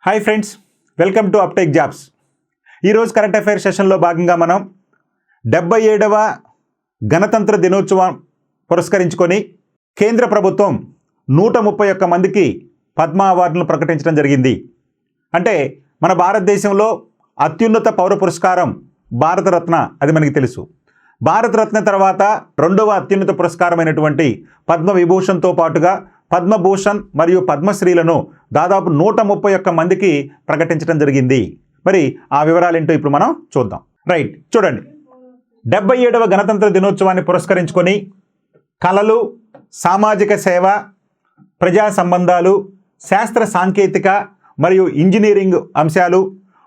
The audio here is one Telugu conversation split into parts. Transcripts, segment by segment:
Hi friends, welcome to అప్టెక్ jobs. ఈరోజు కరెంట్ అఫైర్స్ సెషన్లో భాగంగా మనం 77వ గణతంత్ర దినోత్సవం పురస్కరించుకొని కేంద్ర ప్రభుత్వం 131 మందికి పద్మ అవార్డులను ప్రకటించడం జరిగింది. అంటే మన భారతదేశంలో అత్యున్నత పౌర పురస్కారం భారతరత్న, అది మనకి తెలుసు. భారతరత్న తర్వాత రెండవ అత్యున్నత పురస్కారమైనటువంటి పద్మవిభూషణ్తో పాటుగా పద్మభూషణ్ మరియు పద్మశ్రీలను దాదాపు 131 మందికి ప్రకటించడం జరిగింది. మరి ఆ వివరాలేంటో ఇప్పుడు మనం చూద్దాం. రైట్, చూడండి. 77వ గణతంత్ర దినోత్సవాన్ని పురస్కరించుకొని కళలు, సామాజిక సేవ, ప్రజా సంబంధాలు, శాస్త్ర సాంకేతిక మరియు ఇంజనీరింగ్ అంశాలు,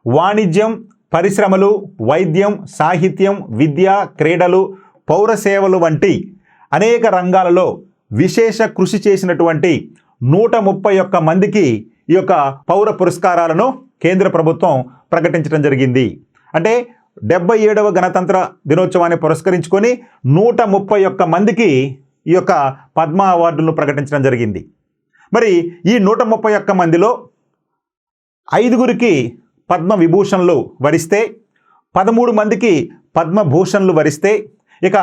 వాణిజ్యం, పరిశ్రమలు, వైద్యం, సాహిత్యం, విద్య, క్రీడలు, పౌర సేవలు వంటి అనేక రంగాలలో విశేష కృషి చేసినటువంటి 131 మందికి ఈ యొక్క పౌర పురస్కారాలను కేంద్ర ప్రభుత్వం ప్రకటించడం జరిగింది. అంటే 77వ గణతంత్ర దినోత్సవాన్ని పురస్కరించుకొని 131 మందికి ఈ యొక్క పద్మ అవార్డులను ప్రకటించడం జరిగింది. మరి ఈ 131 మందిలో 5గురికి పద్మ విభూషణ్లు వరిస్తే, 13 మందికి పద్మభూషణ్లు వరిస్తే, ఇక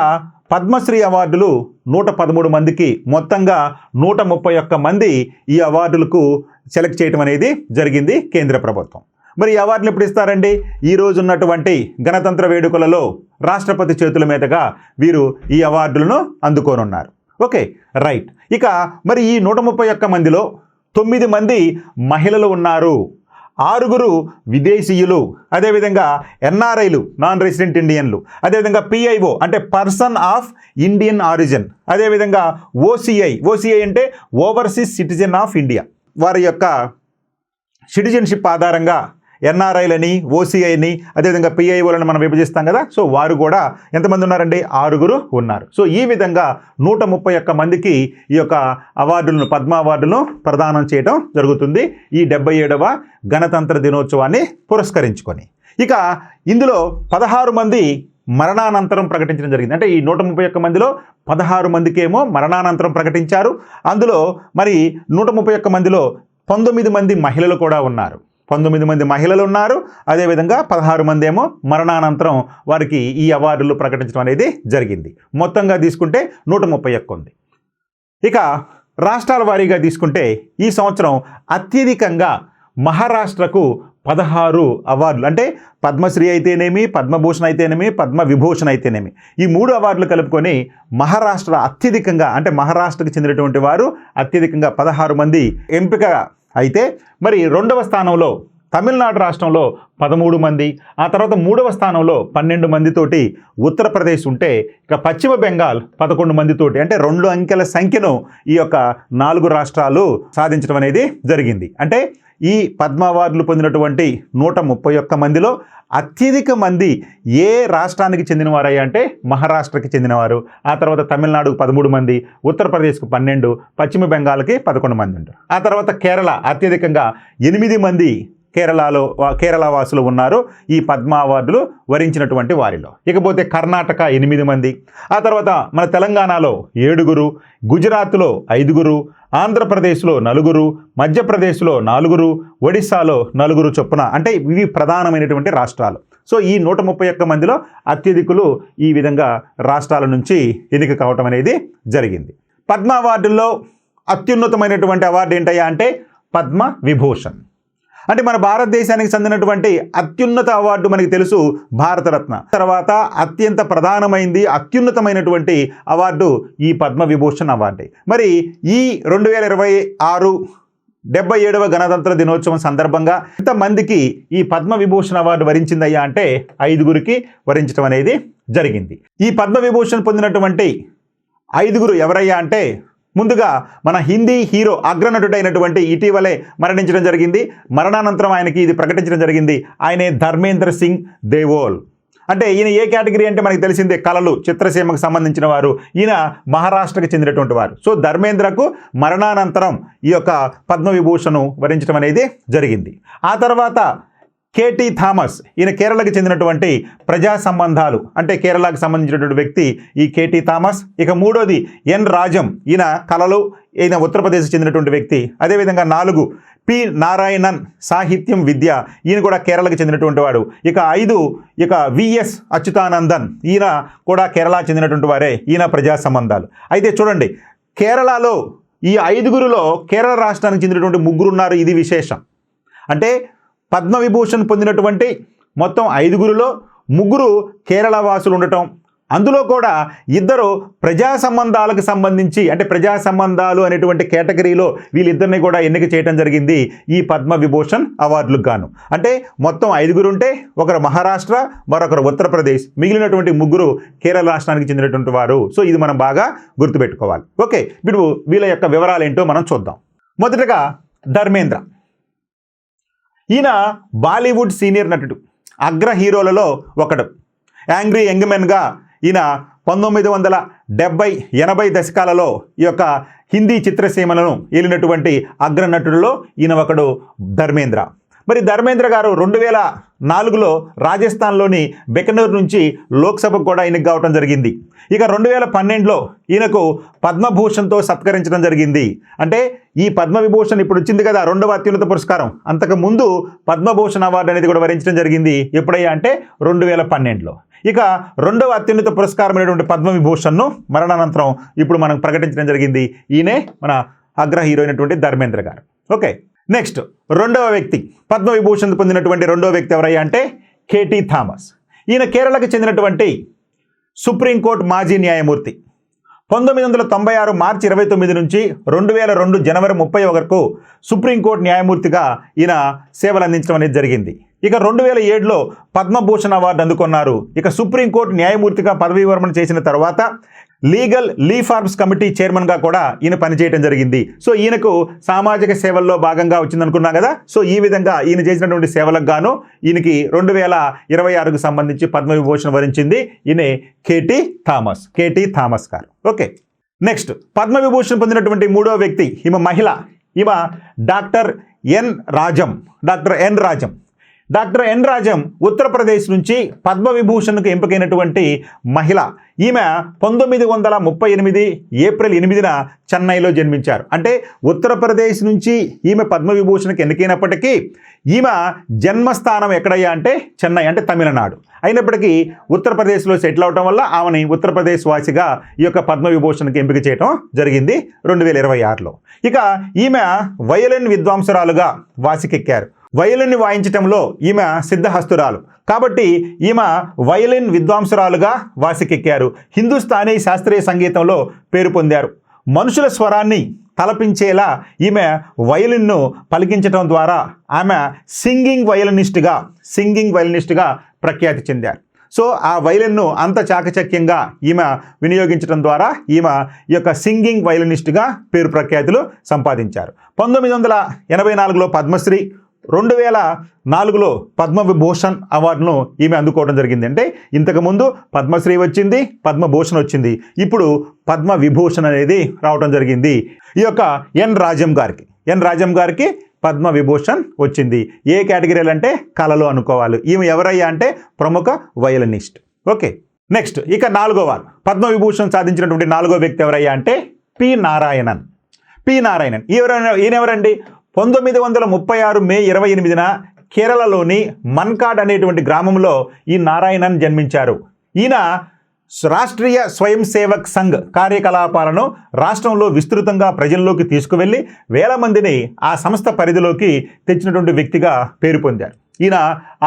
పద్మశ్రీ అవార్డులు 113 మందికి, మొత్తంగా 131 మంది ఈ అవార్డులకు సెలెక్ట్ చేయడం అనేది జరిగింది కేంద్ర ప్రభుత్వం. మరి ఈ అవార్డులు ఎప్పుడు ఇస్తారండి? ఈ రోజు ఉన్నటువంటి గణతంత్ర వేడుకలలో రాష్ట్రపతి చేతుల మీదుగా వీరు ఈ అవార్డులను అందుకోనున్నారు. Okay, right. ఇక మరి ఈ 131 మందిలో 9 మంది మహిళలు ఉన్నారు, 6గురు విదేశీయులు, అదేవిధంగా ఎన్ఆర్ఐలు, నాన్ రెసిడెంట్ ఇండియన్లు, అదేవిధంగా పిఐఓ అంటే పర్సన్ ఆఫ్ ఇండియన్ ఆరిజిన్, అదేవిధంగా ఓసిఐ అంటే ఓవర్సీస్ సిటిజన్ ఆఫ్ ఇండియా. వారి యొక్క సిటిజన్షిప్ ఆధారంగా ఎన్ఆర్ఐలని, ఓసిఐని, అదేవిధంగా పిఐఓలను మనం విభజిస్తాం కదా. సో వారు కూడా ఎంతమంది ఉన్నారండి? 6గురు ఉన్నారు. సో ఈ విధంగా 131 మందికి ఈ యొక్క అవార్డులను, పద్మ అవార్డులను ప్రదానం చేయడం జరుగుతుంది ఈ 77వ గణతంత్ర దినోత్సవాన్ని పురస్కరించుకొని. ఇక ఇందులో 16 మంది మరణానంతరం ప్రకటించడం జరిగింది. అంటే ఈ 131 మందిలో 16 మందికేమో మరణానంతరం ప్రకటించారు. అందులో మరి 131 మందిలో 19 మంది మహిళలు కూడా ఉన్నారు. 19 మంది మహిళలు ఉన్నారు, అదేవిధంగా 16 మంది ఏమో మరణానంతరం వారికి ఈ అవార్డులు ప్రకటించడం అనేది జరిగింది. మొత్తంగా తీసుకుంటే 131 ఉంది. ఇక రాష్ట్రాల వారీగా తీసుకుంటే ఈ సంవత్సరం అత్యధికంగా మహారాష్ట్రకు 16 అవార్డులు, అంటే పద్మశ్రీ అయితేనేమి, పద్మభూషణ్ అయితేనేమి, పద్మవిభూషణ్ అయితేనేమి, ఈ 3 అవార్డులు కలుపుకొని మహారాష్ట్ర అత్యధికంగా, అంటే మహారాష్ట్రకు చెందినటువంటి వారు అత్యధికంగా 16 మంది ఎంపిక అయితే, మరి రెండవ స్థానంలో తమిళనాడు రాష్ట్రంలో 13 మంది, ఆ తర్వాత 3వ స్థానంలో 12 మందితోటి ఉత్తరప్రదేశ్ ఉంటే, ఇక పశ్చిమ బెంగాల్ 11 మందితోటి, అంటే 2 అంకెల సంఖ్యను ఈ యొక్క 4 రాష్ట్రాలు సాధించడం అనేది జరిగింది. అంటే ఈ పద్మ అవార్డులు పొందినటువంటి 131 మందిలో అత్యధిక మంది ఏ రాష్ట్రానికి చెందినవారయ్యా అంటే మహారాష్ట్రకి చెందినవారు, ఆ తర్వాత తమిళనాడుకు 13 మంది, ఉత్తరప్రదేశ్కు 12, పశ్చిమ బెంగాల్కి 11 మంది ఉంటారు. ఆ తర్వాత కేరళ అత్యధికంగా 8 మంది కేరళ వాసులు ఉన్నారు ఈ పద్మ అవార్డులు వరించినటువంటి వారిలో. ఇకపోతే కర్ణాటక 8 మంది, ఆ తర్వాత మన తెలంగాణలో 7గురు, గుజరాత్లో 5గురు, ఆంధ్రప్రదేశ్లో 4గురు, మధ్యప్రదేశ్లో 4గురు, ఒడిశాలో 4గురు చొప్పున, అంటే ఇవి ప్రధానమైనటువంటి రాష్ట్రాలు. సో ఈ 131 మందిలో అత్యధికులు ఈ విధంగా రాష్ట్రాల నుంచి ఎన్నిక కావటం అనేది జరిగింది. పద్మ అవార్డుల్లో అత్యున్నతమైనటువంటి అవార్డు ఏంటయ్యా అంటే పద్మ విభూషణ్. అంటే మన భారతదేశానికి చెందినటువంటి అత్యున్నత అవార్డు మనకి తెలుసు భారతరత్న. తర్వాత అత్యంత ప్రధానమైంది, అత్యున్నతమైనటువంటి అవార్డు ఈ పద్మవిభూషణ్ అవార్డు. మరి ఈ 2026 77వ గణతంత్ర దినోత్సవం సందర్భంగా ఎంతమందికి ఈ పద్మవిభూషణ్ అవార్డు వరించిందయ్యా అంటే 5గురికి వరించడం అనేది జరిగింది. ఈ పద్మవిభూషణ్ పొందినటువంటి 5గురు ఎవరయ్యా అంటే ముందుగా మన హిందీ హీరో అగ్రనటుడైనటువంటి ఇటీవలే మరణించడం జరిగింది. మరణానంతరం ఆయనకి ఇది ప్రకటించడం జరిగింది. ఆయనే ధర్మేంద్ర సింగ్ దేవోల్. అంటే ఈయన ఏ కేటగిరీ అంటే మనకు తెలిసిందే, కళలు, చిత్రసీమకు సంబంధించిన వారు. ఈయన మహారాష్ట్రకు చెందినటువంటి వారు. సో ధర్మేంద్రకు మరణానంతరం ఈ యొక్క పద్మవిభూషణ్ వరించడం అనేది జరిగింది. ఆ తర్వాత కేటీ థామస్, ఈయన కేరళకి చెందినటువంటి ప్రజా సంబంధాలు అంటే కేరళకు సంబంధించినటువంటి వ్యక్తి ఈ కేటీ థామస్. ఇక మూడోది ఎన్ రాజం, ఈయన కళలు, ఈయన ఉత్తరప్రదేశ్ చెందినటువంటి వ్యక్తి. అదేవిధంగా 4 పి నారాయణన్, సాహిత్యం విద్య, ఈయన కూడా కేరళకు చెందినటువంటి వాడు. ఇక 5 విఎస్ అచ్యుతానందన్, ఈయన కూడా కేరళ చెందినటువంటి వారే, ఈయన ప్రజా సంబంధాలు. అయితే చూడండి, కేరళలో ఈ 5గురిలో కేరళ రాష్ట్రానికి చెందినటువంటి 3 ఉన్నారు. ఇది విశేషం. అంటే పద్మవిభూషణ్ పొందినటువంటి మొత్తం 5గురిలో 3 కేరళ వాసులు ఉండటం, అందులో కూడా 2 ప్రజా సంబంధాలకు సంబంధించి అంటే ప్రజా సంబంధాలు అనేటువంటి కేటగిరీలో వీళ్ళిద్దరిని కూడా ఎన్నిక చేయడం జరిగింది ఈ పద్మవిభూషణ్ అవార్డులకు గాను. అంటే మొత్తం 5గురు ఉంటే ఒకరు మహారాష్ట్ర, మరొకరు ఉత్తరప్రదేశ్, మిగిలినటువంటి 3 కేరళ రాష్ట్రానికి చెందినటువంటి వారు. సో ఇది మనం బాగా గుర్తుపెట్టుకోవాలి. ఓకే, ఇప్పుడు వీళ్ళ యొక్క వివరాలు ఏంటో మనం చూద్దాం. మొదటగా ధర్మేంద్ర, ఈయన బాలీవుడ్ సీనియర్ నటుడు, అగ్ర హీరోలలో ఒకడు. యాంగ్రీ యంగ్మెన్గా ఈయన 1970-80 దశకాలలో ఈ యొక్క హిందీ చిత్రసీమలను ఏలినటువంటి అగ్ర నటులలో ఈయన ఒకడు ధర్మేంద్ర. మరి ధర్మేంద్ర గారు 2004లో రాజస్థాన్లోని బికనూర్ నుంచి లోక్సభకు కూడా ఎన్నిక కావడం జరిగింది. ఇక 2012లో ఈయనకు పద్మభూషణ్తో సత్కరించడం జరిగింది. అంటే ఈ పద్మవిభూషణ్ ఇప్పుడు వచ్చింది కదా 2వ అత్యున్నత పురస్కారం, అంతకుముందు పద్మభూషణ్ అవార్డు అనేది కూడా వరించడం జరిగింది. ఎప్పుడయ్యా అంటే 2012లో. ఇక 2వ అత్యున్నత పురస్కారమైనటువంటి పద్మవిభూషణ్ను మరణానంతరం ఇప్పుడు మనం ప్రకటించడం జరిగింది. ఈయనే మన అగ్ర హీరో అయినటువంటి ధర్మేంద్ర గారు. ఓకే, నెక్స్ట్ 2వ వ్యక్తి పద్మవిభూషణ్ పొందినటువంటి 2వ వ్యక్తి ఎవరయ్యా అంటే కేటీ థామస్. ఈయన కేరళకు చెందినటువంటి సుప్రీంకోర్టు మాజీ న్యాయమూర్తి. 1996 మార్చి 29 నుంచి 2002 జనవరి 30 వరకు సుప్రీంకోర్టు న్యాయమూర్తిగా ఈయన సేవలు అందించడం అనేది జరిగింది. ఇక 2007లో పద్మభూషణ్ అవార్డు అందుకున్నారు. ఇక సుప్రీంకోర్టు న్యాయమూర్తిగా పదవీ విరమణ చేసిన తర్వాత లీగల్ రీఫార్మ్స్ కమిటీ చైర్మన్గా కూడా ఈయన పనిచేయడం జరిగింది. సో ఈయనకు సామాజిక సేవల్లో భాగంగా వచ్చిందనుకున్నాం కదా. సో ఈ విధంగా ఈయన చేసినటువంటి సేవలకు గాను ఈయనకి 2026కు సంబంధించి పద్మవిభూషణ్ వరించింది ఈయన కేటీ థామస్ గారు. ఓకే, నెక్స్ట్ పద్మవిభూషణ్ పొందినటువంటి 3వ వ్యక్తి ఈమె మహిళ. ఈమె డాక్టర్ ఎన్ రాజం ఉత్తరప్రదేశ్ నుంచి పద్మవిభూషణ్కు ఎంపికైనటువంటి మహిళ. ఈమె 1938 ఏప్రిల్ 8న చెన్నైలో జన్మించారు. అంటే ఉత్తరప్రదేశ్ నుంచి ఈమె పద్మవిభూషణ్కి ఎన్నికైనప్పటికీ ఈమె జన్మస్థానం ఎక్కడయ్యా అంటే చెన్నై, అంటే తమిళనాడు. అయినప్పటికీ ఉత్తరప్రదేశ్లో సెటిల్ అవటం వల్ల ఆమెని ఉత్తరప్రదేశ్ వాసిగా ఈ యొక్క పద్మవిభూషణ్కి ఎంపిక చేయడం జరిగింది 2026లో. ఇక ఈమె వయలిన్ విద్వాంసురాలుగా వాసికెక్కారు. వయలిన్ వాయించటంలో ఈమె సిద్ధహస్తురాలు కాబట్టి ఈమె వయలిన్ విద్వాంసురాలుగా వాసికెక్కారు. హిందుస్థానీ శాస్త్రీయ సంగీతంలో పేరు పొందారు. మనుషుల స్వరాన్ని తలపించేలా ఈమె వయలిన్ను పలికించడం ద్వారా ఆమె సింగింగ్ వయలినిస్ట్గా ప్రఖ్యాతి చెందారు. సో ఆ వయలిన్ను అంత చాకచక్యంగా ఈమె వినియోగించడం ద్వారా ఈమె ఈ యొక్క సింగింగ్ వయలినిస్ట్గా పేరు ప్రఖ్యాతులు సంపాదించారు. 1984లో పద్మశ్రీ, 2004లో పద్మవిభూషణ్ అవార్డును ఈమె అందుకోవడం జరిగింది. అంటే ఇంతకుముందు పద్మశ్రీ వచ్చింది, పద్మభూషణ్ వచ్చింది, ఇప్పుడు పద్మవిభూషణ్ అనేది రావడం జరిగింది. ఈ యొక్క ఎన్ రాజం గారికి పద్మవిభూషణ్ వచ్చింది. ఏ కేటగిరీలు అంటే కళలు అనుకోవాలి. ఈమె ఎవరయ్యా అంటే ప్రముఖ వయలినిస్ట్. ఓకే, నెక్స్ట్ ఇక 4వ వారు పద్మవిభూషణ్ సాధించినటువంటి 4వ వ్యక్తి ఎవరయ్యా అంటే పి నారాయణన్. ఈయన ఎవరండి? 1936 మే 28న కేరళలోని మన్కాడ్ అనేటువంటి గ్రామంలో ఈ నారాయణన్ జన్మించారు. ఈయన రాష్ట్రీయ స్వయం సేవక్ సంఘ్ కార్యకలాపాలను రాష్ట్రంలో విస్తృతంగా ప్రజల్లోకి తీసుకువెళ్ళి వేల మందిని ఆ సంస్థ పరిధిలోకి తెచ్చినటువంటి వ్యక్తిగా పేరు పొందారు. ఈయన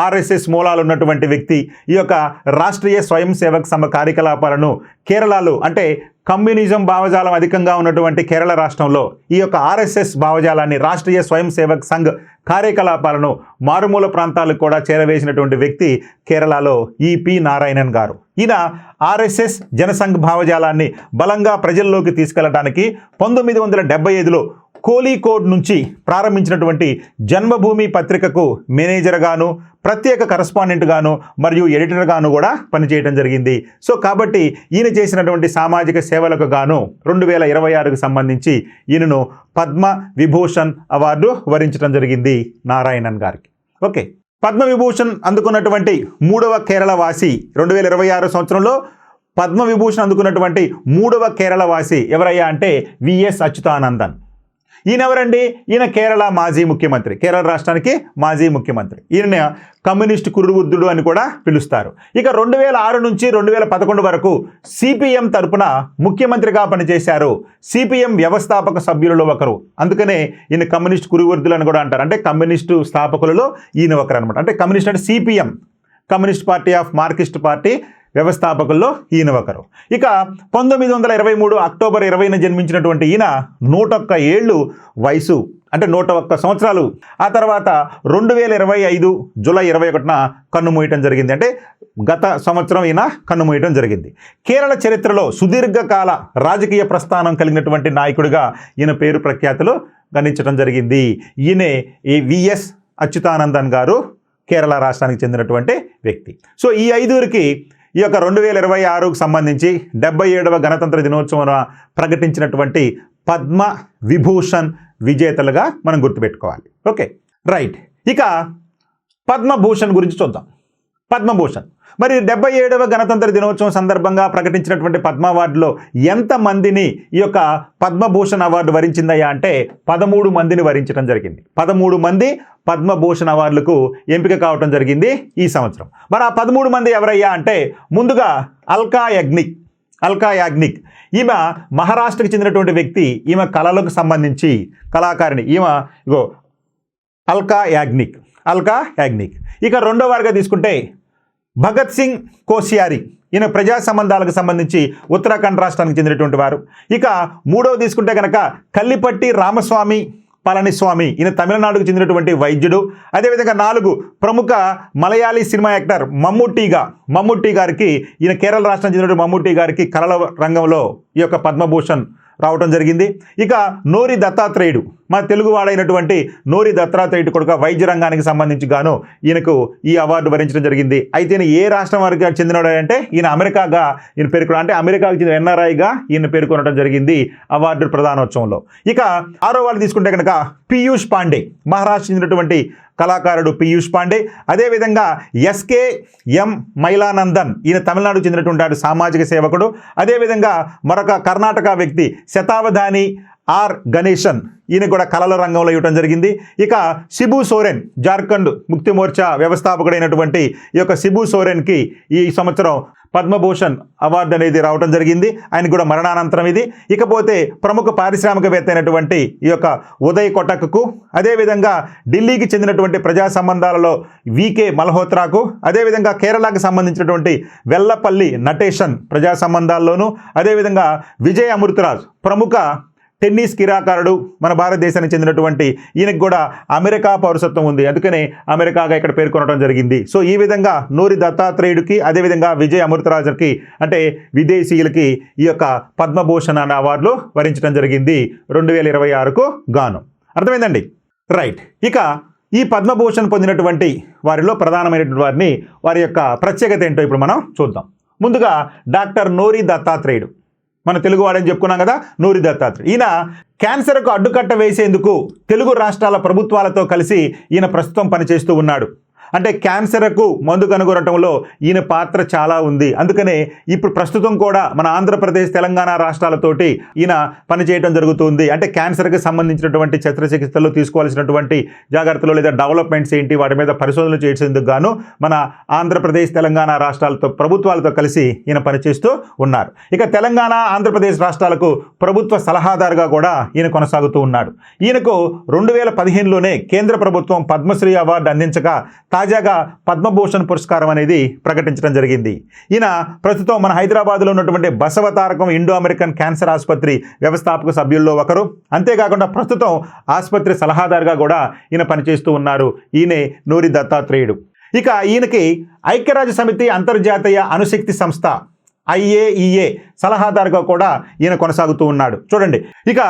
ఆర్ఎస్ఎస్ మూలాలు ఉన్నటువంటి వ్యక్తి. ఈ యొక్క రాష్ట్రీయ స్వయం సేవక్ సంఘ కార్యకలాపాలను కేరళలో అంటే కమ్యూనిజం భావజాలం అధికంగా ఉన్నటువంటి కేరళ రాష్ట్రంలో ఈ యొక్క ఆర్ఎస్ఎస్ భావజాలాన్ని, రాష్ట్రీయ స్వయం సేవక్ సంఘ్ కార్యకలాపాలను మారుమూల ప్రాంతాలకు కూడా చేరవేసినటువంటి వ్యక్తి కేరళలో ఈ పి నారాయణన్ గారు. ఈయన ఆర్ఎస్ఎస్ జనసంఘ్ భావజాలాన్ని బలంగా ప్రజల్లోకి తీసుకెళ్లడానికి 1975లో కోలీకోడ్ నుంచి ప్రారంభించినటువంటి జన్మభూమి పత్రికకు మేనేజర్గాను, ప్రత్యేక కరస్పాండెంట్గాను మరియు ఎడిటర్గాను కూడా పనిచేయడం జరిగింది. సో కాబట్టి ఈయన చేసినటువంటి సామాజిక సేవలకు గాను 2026కు సంబంధించి ఈయనను పద్మ విభూషణ్ అవార్డు వరించడం జరిగింది నారాయణన్ గారికి. ఓకే, పద్మవిభూషణ్ అందుకున్నటువంటి 3వ కేరళ వాసి 2026 సంవత్సరంలో పద్మవిభూషణ్ అందుకున్నటువంటి 3వ కేరళ వాసి ఎవరయ్యా అంటే విఎస్ అచ్యుతానందన్. ఈయన ఎవరండి? ఈయన కేరళ మాజీ ముఖ్యమంత్రి, కేరళ రాష్ట్రానికి మాజీ ముఖ్యమంత్రి. ఈయన కమ్యూనిస్టు కురువృద్ధుడు అని కూడా పిలుస్తారు. ఇక 2006 నుంచి 2011 వరకు సిపిఎం తరపున ముఖ్యమంత్రిగా పనిచేశారు. సిపిఎం వ్యవస్థాపక సభ్యులలో ఒకరు, అందుకనే ఈయన కమ్యూనిస్టు కురువృద్ధులు అని కూడా అంటారు. అంటే కమ్యూనిస్టు స్థాపకులలో ఈయన ఒకరు అనమాట. అంటే కమ్యూనిస్ట్ అంటే CPM, Communist Party of Marxist Party వ్యవస్థాపకుల్లో ఈయన ఒకరు. ఇక 1923 అక్టోబర్ 20న జన్మించినటువంటి ఈయన 101 ఏళ్ళు వయసు, అంటే 101 సంవత్సరాలు. ఆ తర్వాత 2025 జూలై 21న కన్నుమూయటం జరిగింది. అంటే గత సంవత్సరం ఈయన కన్నుమూయటం జరిగింది. కేరళ చరిత్రలో సుదీర్ఘకాల రాజకీయ ప్రస్థానం కలిగినటువంటి నాయకుడిగా ఈయన పేరు ప్రఖ్యాతులు గణించడం జరిగింది. ఈయనే ఈ విఎస్ అచ్యుతానందన్ గారు, కేరళ రాష్ట్రానికి చెందినటువంటి వ్యక్తి. సో ఈ ఐదుగురికి ఈ యొక్క 2026కు సంబంధించి 77వ గణతంత్ర దినోత్సవం ప్రకటించినటువంటి పద్మ విభూషణ్ విజేతలుగా మనం గుర్తుపెట్టుకోవాలి. Okay, right. ఇక పద్మభూషణ్ గురించి చూద్దాం. పద్మభూషణ్ మరి 77వ గణతంత్ర దినోత్సవం సందర్భంగా ప్రకటించినటువంటి పద్మ అవార్డులో ఎంతమందిని ఈ యొక్క పద్మభూషణ్ అవార్డు వరించిందయ్యా అంటే 13 మందిని వరించడం జరిగింది. 13 మంది పద్మభూషణ్ అవార్డులకు ఎంపిక కావటం జరిగింది ఈ సంవత్సరం. మరి ఆ 13 మంది ఎవరయ్యా అంటే ముందుగా అల్కా యాగ్నిక్. ఈమె మహారాష్ట్రకు చెందినటువంటి వ్యక్తి. ఈమె కళలకు సంబంధించి కళాకారిణి. ఈమె అల్కా యాగ్నిక్. ఇక రెండో వారుగా తీసుకుంటే భగత్ సింగ్ కోశ్యారి. ఈయన ప్రజా సంబంధాలకు సంబంధించి ఉత్తరాఖండ్ రాష్ట్రానికి చెందినటువంటి వారు. ఇక మూడవ తీసుకుంటే కనుక కల్లిపట్టి రామస్వామి పళనిస్వామి. ఈయన తమిళనాడుకు చెందినటువంటి వైద్యుడు. అదేవిధంగా 4 ప్రముఖ మలయాళీ సినిమా యాక్టర్ మమ్ముట్టి గారికి, ఈయన కేరళ రాష్ట్రం చెందినటువంటి మమ్ముట్టి గారికి కళల రంగంలో ఈ యొక్క పద్మభూషణ్ రావటం జరిగింది. ఇక నోరి దత్తాత్రేయుడు, మన తెలుగువాడైనటువంటి నోరి దత్తాత్రేయుడు కూడా వైద్య రంగానికి సంబంధించి గాను ఈయనకు ఈ అవార్డు వరించడం జరిగింది. అయితే ఈయన ఏ రాష్ట్రం వారికి చెందినవాడు అంటే ఈయన ఈయన పేర్కొన, అంటే అమెరికాకు చెందిన ఎన్ఆర్ఐగా ఈయన పేర్కొనడం జరిగింది అవార్డు ప్రదానోత్సవంలో. ఇక 6వ వాళ్ళు తీసుకుంటే కనుక పీయూష్ పాండే, మహారాష్ట్ర చెందినటువంటి కళాకారుడు పీయూష్ పాండే. అదేవిధంగా ఎస్కేఎం మైలానందన్, ఈయన తమిళనాడుకు చెందినటువంటి సామాజిక సేవకుడు. అదేవిధంగా మరొక కర్ణాటక వ్యక్తి శతావధాని ఆర్ గణేశన్, ఈయన కూడా కళల రంగంలో ఇవ్వడం జరిగింది. ఇక శిబు సోరెన్, జార్ఖండ్ ముక్తి మోర్చా వ్యవస్థాపకుడైనటువంటి ఈ యొక్క శిబు సోరెన్కి ఈ సంవత్సరం పద్మభూషణ్ అవార్డు అనేది రావడం జరిగింది. ఆయన కూడా మరణానంతరం ఇది. ఇకపోతే ప్రముఖ పారిశ్రామికవేత్త అయినటువంటి ఈ యొక్క ఉదయ్ కొటక్కు, అదేవిధంగా ఢిల్లీకి చెందినటువంటి ప్రజా సంబంధాలలో వికే మల్హోత్రాకు, అదేవిధంగా కేరళకు సంబంధించినటువంటి వెల్లపల్లి నటేషన్ ప్రజా సంబంధాల్లోనూ, అదేవిధంగా విజయ్ అమృతరాజ్ ప్రముఖ టెన్నిస్ క్రీడాకారుడు, మన భారతదేశానికి చెందినటువంటి ఈయనకు కూడా అమెరికా పౌరసత్వం ఉంది, అందుకనే అమెరికాగా ఇక్కడ పేర్కొనడం జరిగింది. సో ఈ విధంగా నోరి దత్తాత్రేయుడికి, అదేవిధంగా విజయ్ అమృతరాజుకి, అంటే విదేశీయులకి ఈ యొక్క పద్మభూషణ్ అనే అవార్డులు వరించడం జరిగింది 2026కు గాను. అర్థమైందండి? రైట్. ఇక ఈ పద్మభూషణ్ పొందినటువంటి వారిలో ప్రధానమైనటువంటి వారిని, వారి యొక్క ప్రత్యేకత ఏంటో ఇప్పుడు మనం చూద్దాం. ముందుగా డాక్టర్ నోరి దత్తాత్రేయుడు, మన తెలుగువాడని చెప్పుకున్నాం కదా, నోరి దత్తాత్రేయుడు. ఈయన క్యాన్సర్కు అడ్డుకట్ట వేసేందుకు తెలుగు రాష్ట్రాల ప్రభుత్వాలతో కలిసి ఈయన ప్రస్తుతం పనిచేస్తూ ఉన్నాడు. అంటే క్యాన్సర్కు మందు కనుగొనటంలో ఈయన పాత్ర చాలా ఉంది. అందుకనే ఇప్పుడు ప్రస్తుతం కూడా మన ఆంధ్రప్రదేశ్, తెలంగాణ రాష్ట్రాలతోటి ఈయన పనిచేయడం జరుగుతుంది. అంటే క్యాన్సర్కి సంబంధించినటువంటి శస్త్రచికిత్సలు తీసుకోవాల్సినటువంటి జాగ్రత్తలు లేదా డెవలప్మెంట్స్ ఏంటి, వాటి మీద పరిశోధనలు చేసేందుకు గాను మన ఆంధ్రప్రదేశ్, తెలంగాణ రాష్ట్రాలతో ప్రభుత్వాలతో కలిసి ఈయన పనిచేస్తూ ఉన్నారు. ఇక తెలంగాణ, ఆంధ్రప్రదేశ్ రాష్ట్రాలకు ప్రభుత్వ సలహాదారుగా కూడా ఈయన కొనసాగుతూ ఉన్నాడు. ఈయనకు 2015లోనే కేంద్ర ప్రభుత్వం పద్మశ్రీ అవార్డు అందించగా తాజాగా పద్మభూషణ్ పురస్కారం అనేది ప్రకటించడం జరిగింది. ఈయన ప్రస్తుతం మన హైదరాబాద్లో ఉన్నటువంటి బసవతారకం ఇండో అమెరికన్ క్యాన్సర్ ఆసుపత్రి వ్యవస్థాపక సభ్యుల్లో ఒకరు. అంతేకాకుండా ప్రస్తుతం ఆసుపత్రి సలహాదారుగా కూడా ఈయన పనిచేస్తూ ఉన్నారు. ఈయనే నోరి దత్తాత్రేయుడు. ఇక ఈయనకి ఐక్యరాజ్య సమితి అంతర్జాతీయ అణుశక్తి సంస్థ IAEA సలహాదారుగా కూడా ఈయన కొనసాగుతూ ఉన్నాడు. చూడండి, ఇక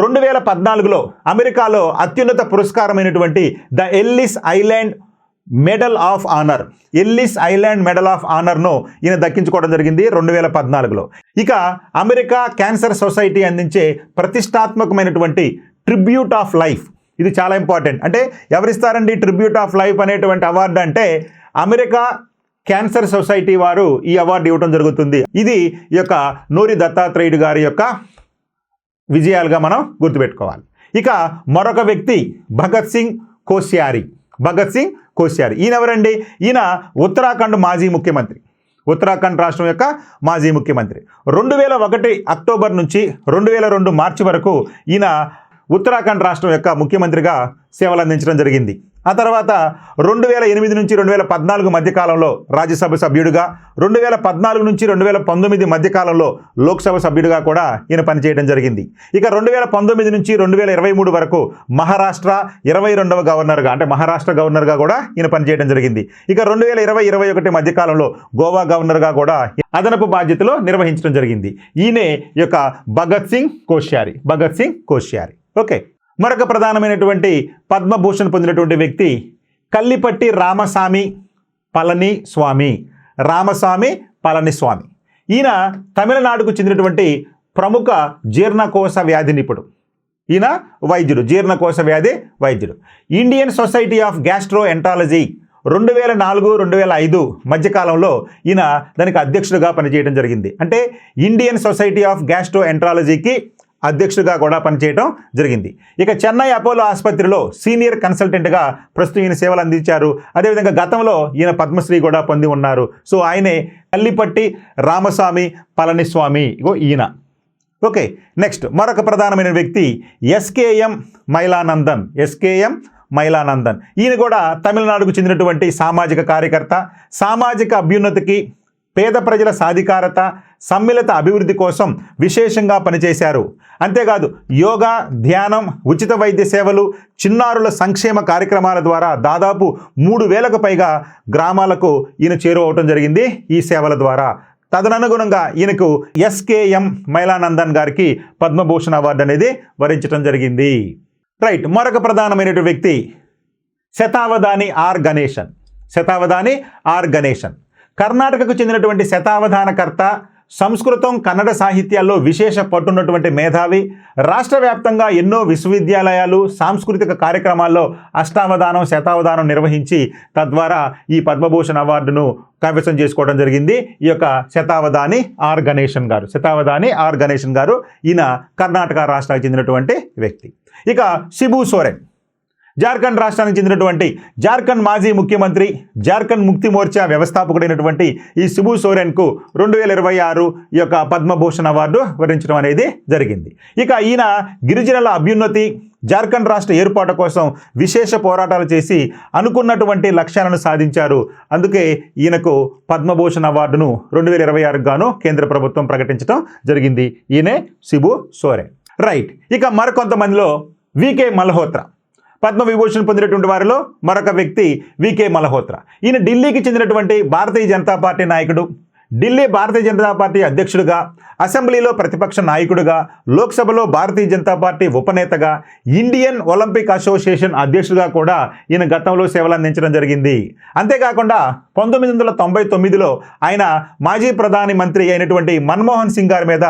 2014లో అమెరికాలో అత్యున్నత పురస్కారమైనటువంటి the Ellis Island Medal of ఆనర్ను ఈయన దక్కించుకోవడం జరిగింది 2014లో. ఇక అమెరికా క్యాన్సర్ సొసైటీ అందించే ప్రతిష్టాత్మకమైనటువంటి ట్రిబ్యూట్ ఆఫ్ లైఫ్ ఇది చాలా ఇంపార్టెంట్. అంటే ఎవరిస్తారండి ట్రిబ్యూట్ ఆఫ్ లైఫ్ అనేటువంటి అవార్డు అంటే అమెరికా క్యాన్సర్ సొసైటీ వారు ఈ అవార్డు ఇవ్వడం జరుగుతుంది. ఇది ఈ యొక్క నూరి దత్తాత్రేయుడు గారి యొక్క విజయాలుగా మనం గుర్తుపెట్టుకోవాలి. ఇక మరొక వ్యక్తి భగత్ సింగ్ కోశ్యారి. భగత్ సింగ్ కోశ్యారి ఈయన ఎవరండి? ఈయన ఉత్తరాఖండ్ మాజీ ముఖ్యమంత్రి. ఉత్తరాఖండ్ రాష్ట్రం యొక్క మాజీ ముఖ్యమంత్రి. 2001 అక్టోబర్ నుంచి 2002 మార్చి వరకు ఈయన ఉత్తరాఖండ్ రాష్ట్రం యొక్క ముఖ్యమంత్రిగా సేవలు అందించడం జరిగింది. ఆ తర్వాత 2008 నుంచి 2014 మధ్యకాలంలో రాజ్యసభ సభ్యుడిగా, 2014 నుంచి 2019 మధ్యకాలంలో లోక్సభ సభ్యుడిగా కూడా ఈయన పనిచేయడం జరిగింది. ఇక 2019 నుంచి 2023 వరకు మహారాష్ట్ర 22వ గవర్నర్గా, అంటే మహారాష్ట్ర గవర్నర్గా కూడా ఈయన పనిచేయడం జరిగింది. ఇక 2020-21 మధ్యకాలంలో గోవా గవర్నర్గా కూడా అదనపు బాధ్యతలు నిర్వహించడం జరిగింది. ఈయనే ఈ యొక్క భగత్ సింగ్ కోశ్యారి. భగత్ సింగ్ కోశ్యారి. ఓకే, మరొక ప్రధానమైనటువంటి పద్మభూషణ్ పొందినటువంటి వ్యక్తి కల్లిపట్టి రామస్వామి పళనిస్వామి. రామస్వామి పళనిస్వామి ఈయన తమిళనాడుకు చెందినటువంటి ప్రముఖ జీర్ణకోశ వ్యాధి నిపుణుడు. ఈయన వైద్యుడు, జీర్ణకోశ వ్యాధి వైద్యుడు. Indian society of gastro enterology 2004-2005 మధ్యకాలంలో ఈయన దానికి అధ్యక్షుడిగా పనిచేయడం జరిగింది. అంటే ఇండియన్ సొసైటీ ఆఫ్ గ్యాస్ట్రో ఎంట్రాలజీకి అధ్యక్షుడిగా కూడా పనిచేయడం జరిగింది. ఇక చెన్నై అపోలో ఆసుపత్రిలో సీనియర్ కన్సల్టెంట్గా ప్రస్తుతం ఈయన సేవలు అందించారు. అదేవిధంగా గతంలో ఈయన పద్మశ్రీ కూడా పొంది ఉన్నారు. సో ఆయనే కల్లిపట్టి రామస్వామి పళనిస్వామి ఈయన. ఓకే, నెక్స్ట్ మరొక ప్రధానమైన వ్యక్తి ఎస్కేఎం మైలానందన్. ఎస్కేఎం మైలానందన్ ఈయన కూడా తమిళనాడుకు చెందినటువంటి సామాజిక కార్యకర్త. సామాజిక అభ్యున్నతికి, పేద ప్రజల సాధికారత, సమ్మిళిత అభివృద్ధి కోసం విశేషంగా పనిచేశారు. అంతేకాదు యోగా, ధ్యానం, ఉచిత వైద్య సేవలు, చిన్నారుల సంక్షేమ కార్యక్రమాల ద్వారా దాదాపు 3,000కు పైగా గ్రామాలకు ఈయన చేరువవటం జరిగింది ఈ సేవల ద్వారా. తదనుగుణంగా ఈయనకు ఎస్కేఎం మైలానందన్ గారికి పద్మభూషణ్ అవార్డు అనేది వరించడం జరిగింది. రైట్, మరొక ప్రధానమైనటువంటి వ్యక్తి శతావధాని ఆర్ గణేశన్. శతావధాని ఆర్ గణేశన్ కర్ణాటకకు చెందినటువంటి శతావధానకర్త, సంస్కృతం, కన్నడ సాహిత్యాల్లో విశేష పట్టున్నటువంటి మేధావి. రాష్ట్ర వ్యాప్తంగా ఎన్నో విశ్వవిద్యాలయాలు, సాంస్కృతిక కార్యక్రమాల్లో అష్టావధానం, శతావధానం నిర్వహించి తద్వారా ఈ పద్మభూషణ్ అవార్డును కైవసం చేసుకోవడం జరిగింది ఈ యొక్క శతావధాని ఆర్ గణేశన్ గారు. శతావధాని ఆర్ గణేశన్ గారు ఈయన కర్ణాటక రాష్ట్రానికి చెందినటువంటి వ్యక్తి. ఇక శిబు సోరెన్ జార్ఖండ్ రాష్ట్రానికి చెందినటువంటి, జార్ఖండ్ మాజీ ముఖ్యమంత్రి, జార్ఖండ్ ముక్తి మోర్చా వ్యవస్థాపకుడైనటువంటి ఈ శిబు సోరెన్కు 2026 ఈ యొక్క పద్మభూషణ్ అవార్డు వరించడం అనేది జరిగింది. ఇక ఈయన గిరిజనుల అభ్యున్నతి, జార్ఖండ్ రాష్ట్ర ఏర్పాటు కోసం విశేష పోరాటాలు చేసి అనుకున్నటువంటి లక్ష్యాలను సాధించారు. అందుకే ఈయనకు పద్మభూషణ్ అవార్డును 2026 గాను కేంద్ర ప్రభుత్వం ప్రకటించడం జరిగింది. ఈయనే శిబు సోరెన్. రైట్, ఇక మరికొంతమందిలో వికే మల్హోత్రా. పద్మవిభూషణ్ పొందినటువంటి వారిలో మరొక వ్యక్తి వికే మల్హోత్రా. ఈయన ఢిల్లీకి చెందినటువంటి భారతీయ జనతా పార్టీ నాయకుడు. ఢిల్లీ భారతీయ జనతా పార్టీ అధ్యక్షుడిగా, అసెంబ్లీలో ప్రతిపక్ష నాయకుడిగా, లోక్సభలో భారతీయ జనతా పార్టీ ఉపనేతగా, ఇండియన్ ఒలింపిక్ అసోసియేషన్ అధ్యక్షుడిగా కూడా ఈయన గతంలో సేవలు అందించడం జరిగింది. అంతేకాకుండా 1999లో ఆయన మాజీ ప్రధాని మంత్రి అయినటువంటి మన్మోహన్ సింగ్ గారి మీద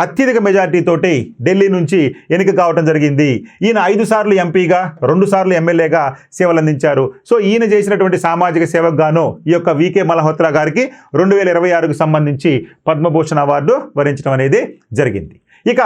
అత్యధిక మెజార్టీతోటి ఢిల్లీ నుంచి ఎన్నిక కావడం జరిగింది. ఈయన 5 సార్లు ఎంపీగా, 2 సార్లు ఎమ్మెల్యేగా సేవలు అందించారు. సో ఈయన చేసినటువంటి సామాజిక సేవకు గాను ఈ యొక్క వికే మల్హోత్రా గారికి 2026కు సంబంధించి పద్మభూషణ్ అవార్డు వరించడం అనేది జరిగింది. ఇక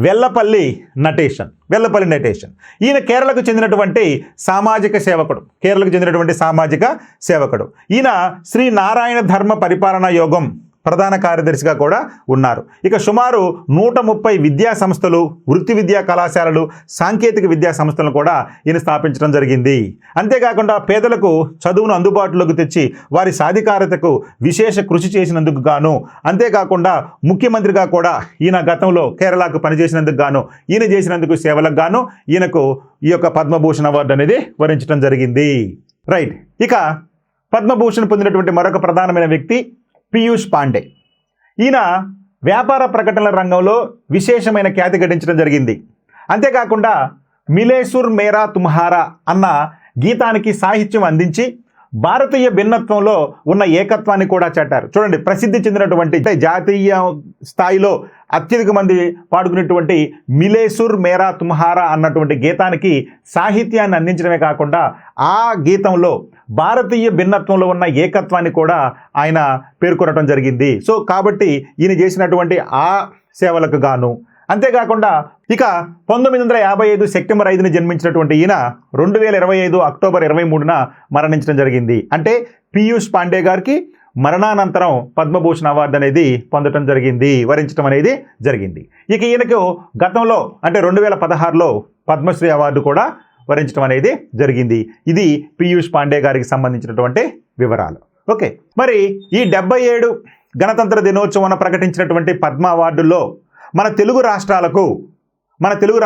వెల్లపల్లి నటేశన్. వెల్లపల్లి నటేశన్ ఈయన కేరళకు చెందినటువంటి సామాజిక సేవకుడు. కేరళకు చెందినటువంటి సామాజిక సేవకుడు. ఈయన శ్రీ నారాయణ ధర్మ పరిపాలనా యోగం ప్రధాన కార్యదర్శిగా కూడా ఉన్నారు. ఇక సుమారు 130 విద్యా సంస్థలు, వృత్తి విద్యా కళాశాలలు, సాంకేతిక విద్యా సంస్థలను కూడా ఈయన స్థాపించడం జరిగింది. అంతేకాకుండా పేదలకు చదువును అందుబాటులోకి తెచ్చి వారి సాధికారతకు విశేష కృషి చేసినందుకు గాను, అంతేకాకుండా ముఖ్యమంత్రిగా కూడా ఈయన గతంలో కేరళకు పనిచేసినందుకు గాను, ఈయన చేసినందుకు సేవలకు గాను ఈయనకు ఈ యొక్క పద్మభూషణ్ అవార్డు అనేది వరించడం జరిగింది. రైట్, ఇక పద్మభూషణ్ పొందినటువంటి మరొక ప్రధానమైన వ్యక్తి పీయూష్ పాండే. ఈయన వ్యాపార ప్రకటనల రంగంలో విశేషమైన ఖ్యాతి గడించడం జరిగింది. అంతేకాకుండా మిలే సుర్ మేరా తుమ్హారా అన్న గీతానికి సాహిత్యం అందించి భారతీయ భిన్నత్వంలో ఉన్న ఏకత్వాన్ని కూడా చాటారు. చూడండి, ప్రసిద్ధి చెందినటువంటి జాతీయ స్థాయిలో అత్యధిక మంది పాడుకునేటువంటి మిలే సుర్ మేరా తుమ్హారా అన్నటువంటి గీతానికి సాహిత్యాన్ని అందించడమే కాకుండా ఆ గీతంలో భారతీయ భిన్నత్వంలో ఉన్న ఏకత్వాన్ని కూడా ఆయన పేర్కొనడం జరిగింది. సో కాబట్టి ఈయన చేసినటువంటి ఆ సేవలకు గాను, అంతేకాకుండా ఇక 1955 సెప్టెంబర్ 5న జన్మించినటువంటి ఈయన 2025 అక్టోబర్ 23న మరణించడం జరిగింది. అంటే పీయూష్ పాండే గారికి మరణానంతరం పద్మభూషణ్ అవార్డు అనేది పొందడం జరిగింది, వరించడం అనేది జరిగింది. ఇక ఈయనకు గతంలో అంటే 2016లో పద్మశ్రీ అవార్డు కూడా వరించడం అనేది జరిగింది. ఇది పీయూష్ పాండే గారికి సంబంధించినటువంటి వివరాలు. ఓకే, మరి ఈ 77 గణతంత్ర దినోత్సవం ప్రకటించినటువంటి పద్మ అవార్డుల్లో మన తెలుగు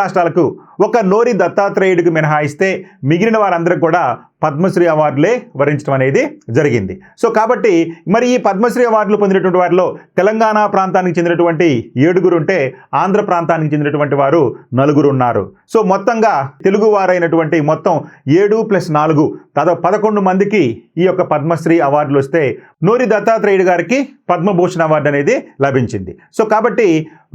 రాష్ట్రాలకు ఒక నోరి దత్తాత్రేయుడికి మినహాయిస్తే మిగిలిన వారందరికీ కూడా పద్మశ్రీ అవార్డులే వరించడం అనేది జరిగింది. సో కాబట్టి మరి ఈ పద్మశ్రీ అవార్డులు పొందినటువంటి వారిలో తెలంగాణ ప్రాంతానికి చెందినటువంటి 7 ఉంటే ఆంధ్ర ప్రాంతానికి చెందినటువంటి వారు 4 ఉన్నారు. సో మొత్తంగా తెలుగు వారైనటువంటి మొత్తం 7 + 4 దాదాపు 11 మందికి ఈ యొక్క పద్మశ్రీ అవార్డులు వస్తే నోరి దత్తాత్రేయుడు గారికి పద్మభూషణ్ అవార్డు అనేది లభించింది. సో కాబట్టి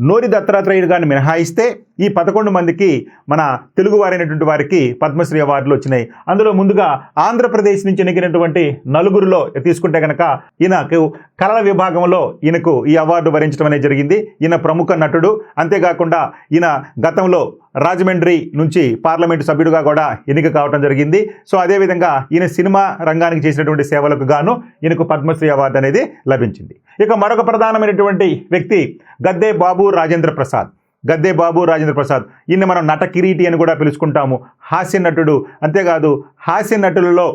నోరి దత్తాత్రేయుడు గారిని మినహాయిస్తే ఈ 11 మందికి మన తెలుగు వారైనటువంటి వారికి పద్మశ్రీ అవార్డులు వచ్చినాయి. అందులో ముందుగా ఆంధ్రప్రదేశ్ నుంచి ఎన్నికైనటువంటి 4లో తీసుకుంటే కనుక ఈయనకు కళల విభాగంలో ఈయనకు ఈ అవార్డు వరించడం అనేది జరిగింది. ఈయన ప్రముఖ నటుడు, అంతేకాకుండా ఈయన గతంలో రాజమండ్రి నుంచి పార్లమెంటు సభ్యుడిగా కూడా ఎన్నిక కావడం జరిగింది. సో అదేవిధంగా ఈయన సినిమా రంగానికి చేసినటువంటి సేవలకు గాను ఈయనకు పద్మశ్రీ అవార్డు అనేది లభించింది. ఇక మరొక ప్రధానమైనటువంటి వ్యక్తి గద్దే బాబు రాజేంద్ర ప్రసాద్. ఈయన మనం నట కిరీటి అని కూడా పిలుచుకుంటాము. హాస్య నటుడు, అంతేకాదు హాస్య నటులలో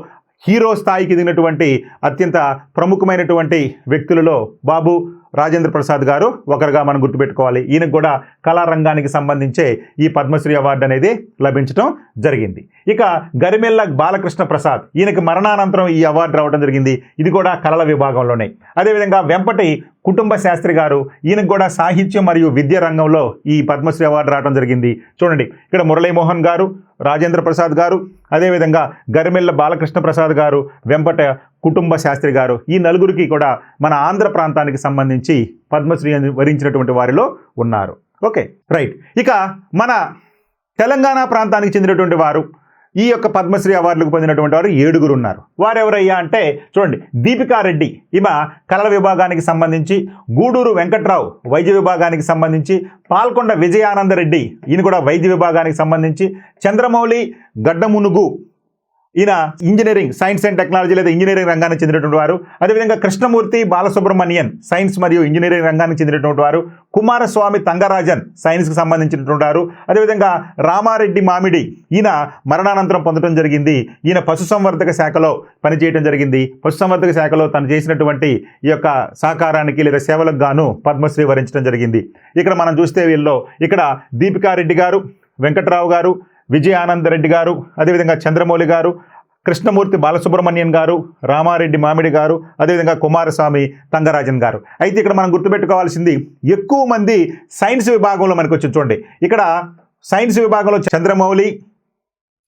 హీరో స్థాయికి దిగినటువంటి అత్యంత ప్రముఖమైనటువంటి వ్యక్తులలో బాబు రాజేంద్ర ప్రసాద్ గారు ఒకరుగా మనం గుర్తుపెట్టుకోవాలి. ఈయనకు కూడా కళారంగానికి సంబంధించే ఈ పద్మశ్రీ అవార్డు అనేది లభించడం జరిగింది. ఇక గరిమెల్ల బాలకృష్ణ ప్రసాద్, ఈయనకి మరణానంతరం ఈ అవార్డు రావడం జరిగింది. ఇది కూడా కళల విభాగంలోనే. అదేవిధంగా వెంపటి కుటుంబ శాస్త్రి గారు, ఈయనకు కూడా సాహిత్యం మరియు విద్య రంగంలో ఈ పద్మశ్రీ అవార్డు రావడం జరిగింది. చూడండి, ఇక్కడ మురళీమోహన్ గారు, రాజేంద్ర ప్రసాద్ గారు, అదేవిధంగా గరిమెల్ల బాలకృష్ణ ప్రసాద్ గారు, వెంపట కుటుంబ శాస్త్రి గారు, ఈ 4కి కూడా మన ఆంధ్ర ప్రాంతానికి సంబంధించి పద్మశ్రీ వరించినటువంటి వారిలో ఉన్నారు. Okay, right. ఇక మన తెలంగాణ ప్రాంతానికి చెందినటువంటి వారు ఈ యొక్క పద్మశ్రీ అవార్డులకు పొందినటువంటి వారు 7 ఉన్నారు. వారెవరయ్యా అంటే చూడండి, దీపికారెడ్డి ఈమె కళల విభాగానికి సంబంధించి, గూడూరు వెంకట్రావు వైద్య విభాగానికి సంబంధించి, పాల్కొండ విజయానందరెడ్డి ఈయన కూడా వైద్య విభాగానికి సంబంధించి, చంద్రమౌళి గడ్డమునుగు ఈయన ఇంజనీరింగ్, సైన్స్ అండ్ టెక్నాలజీ లేదా ఇంజనీరింగ్ రంగానికి చెందినటువంటి వారు. అదేవిధంగా కృష్ణమూర్తి బాలసుబ్రహ్మణ్యన్ సైన్స్ మరియు ఇంజనీరింగ్ రంగానికి చెందినటువంటి వారు. కుమారస్వామి తంగరాజన్ సైన్స్కి సంబంధించినటువంటి వారు. అదేవిధంగా రామారెడ్డి మామిడి ఈయన మరణానంతరం పొందడం జరిగింది. ఈయన పశుసంవర్ధక శాఖలో పనిచేయడం జరిగింది. పశుసంవర్ధక శాఖలో తను చేసినటువంటి ఈ యొక్క సహకారానికి లేదా సేవలకు గాను పద్మశ్రీ వరించడం జరిగింది. ఇక్కడ మనం చూస్తే వీళ్ళలో ఇక్కడ దీపికారెడ్డి గారు, వెంకట్రావు గారు, విజయానందరెడ్డి గారు, అదేవిధంగా చంద్రమౌళి గారు, కృష్ణమూర్తి బాలసుబ్రహ్మణ్యన్ గారు, రామారెడ్డి మామిడి గారు, అదేవిధంగా కుమారస్వామి తంగరాజన్ గారు. అయితే ఇక్కడ మనం గుర్తుపెట్టుకోవాల్సింది, ఎక్కువ మంది సైన్స్ విభాగంలో మనకు వచ్చి చూడండి. ఇక్కడ సైన్స్ విభాగంలో చంద్రమౌళి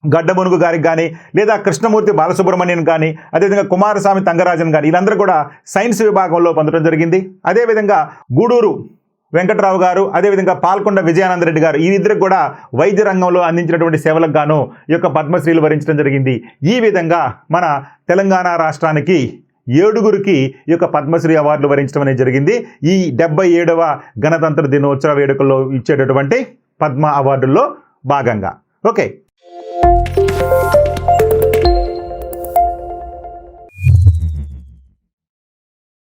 గడ్డమునుగు గారికి కానీ, లేదా కృష్ణమూర్తి బాలసుబ్రహ్మణ్యన్ కానీ, అదేవిధంగా కుమారస్వామి తంగరాజన్ గారు, వీళ్ళందరూ కూడా సైన్స్ విభాగంలో పొందడం జరిగింది. అదేవిధంగా గూడూరు వెంకట్రావు గారు, అదేవిధంగా పాల్కొండ విజయానందరెడ్డి గారు, ఈ ఇద్దరికి కూడా వైద్య రంగంలో అందించినటువంటి సేవలకు గాను ఈ యొక్క పద్మశ్రీలు వరించడం జరిగింది. ఈ విధంగా మన తెలంగాణ రాష్ట్రానికి 7 ఈ యొక్క పద్మశ్రీ అవార్డులు వరించడం అనేది జరిగింది. ఈ 77వ గణతంత్ర దినోత్సవ వేడుకల్లో ఇచ్చేటటువంటి పద్మ అవార్డుల్లో భాగంగా. ఓకే.